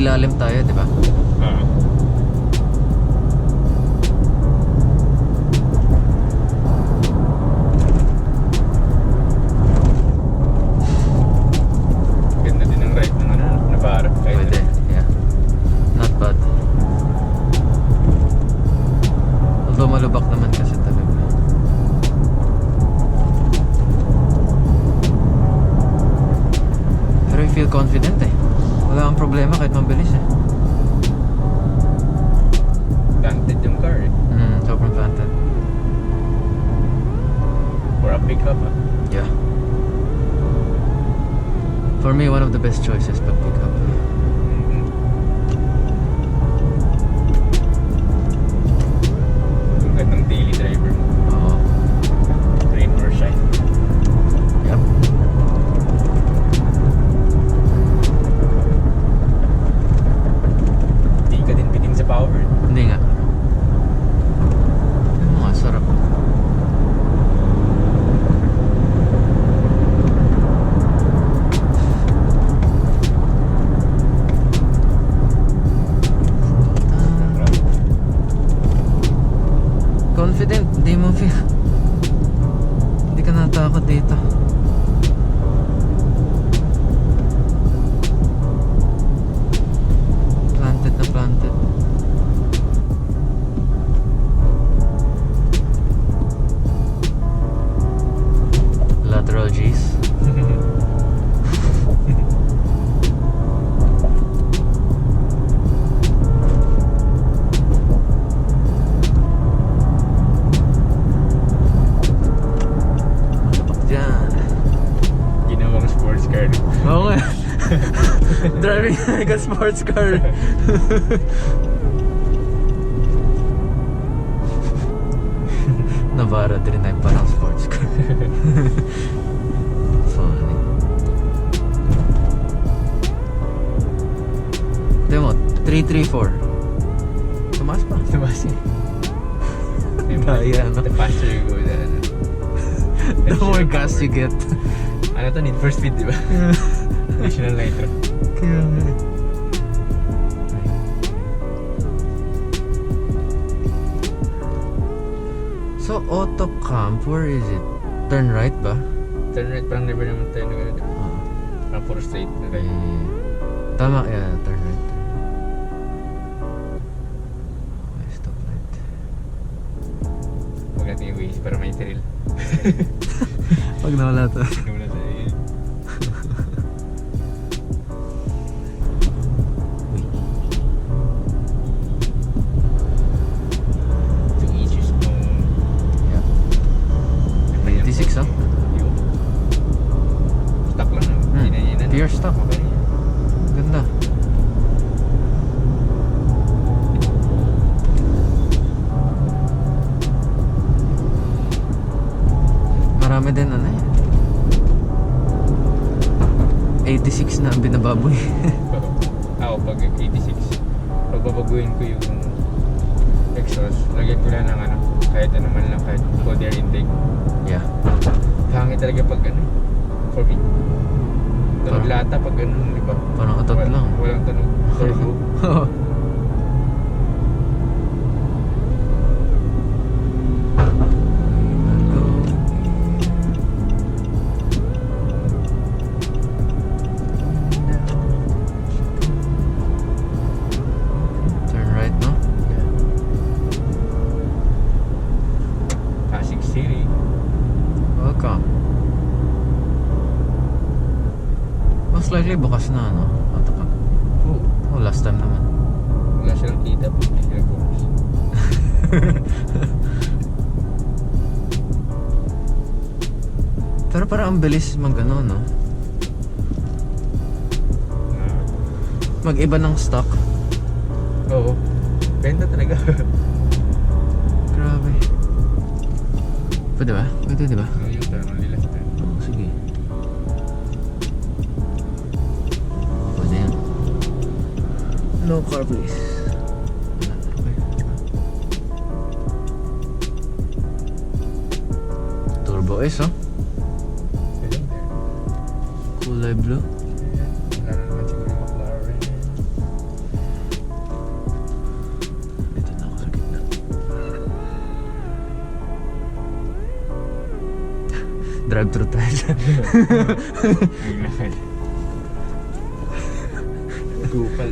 ilalim tayo, di ba? Ganda din ang ride ng Navara. Pwede, yeah. Not bad. Although malubak naman kasi talaga. Pero I feel confident eh. Wala kang problema kahit mabilis eh. Planted yung car eh. Sobrang planted. For a pickup Yeah. For me, one of the best choices pag pickup. Ang ng daily driver mo. Oo. Rain or shine. Yep. Hindi ka din bitin sa power. Hindi nga. Ano nga, sarap. Confident, hindi mo feel. Hindi ka natakot dito. Planted na planted. Lateral G's. Malabak dyan. Ginawang sports car. Oo nga. Driving like a sports car. Navara din ay parang sports car. Funny. Demo, 334. Tumaas pa. Tumas eh. Daya, no? The faster you go, The more gas you get. Ano to? Need for speed, di ba? National Nitro. Kaya nga eh. So, AutoCamp, where is it? Turn right ba? Turn right, parang never naman tayo na gano'n. Parang puro straight na Okay. right. Tama, yeah, turn right. Okay, stop light. Huwag natin yung ways para may thrill. Pag nawala to. Ikaw na tayo yun. Uy. To each his own. Yeah. 86 ah? Yun. Stock lang. Hinayinan. Pure stock. Okay. Ganda. Marami din ano eh. 86 na ang binababoy. Ako pag 86, pagbabaguhin ko yung exhaust, lagyan ko lang ng ano, kahit ano man lang, kahit cold air intake. Yeah. Pangit talaga pag ano, for me. Tunog lata pag ano, di ba? Parang atot lang. Walang tunog turbo. Turn right, no? Pasig City. Welcome. Most likely bukas na, no? AutoCamp. Oh, last time naman. Wala silang kita pag hindi sila focus. Pero parang ang bilis mag ano, no? Mag-iba ng stock. Oo. Benta talaga. Grabe. Pwede ba? Pwede, di ba? Yung turn nila. Oh, sige. Pwede yan. No car, please. Okay. Turbo S, oh. Kulay blue. Wala na naman siguro yung McLaren. Drive-thru tayo dyan. Naglakad. Kupal.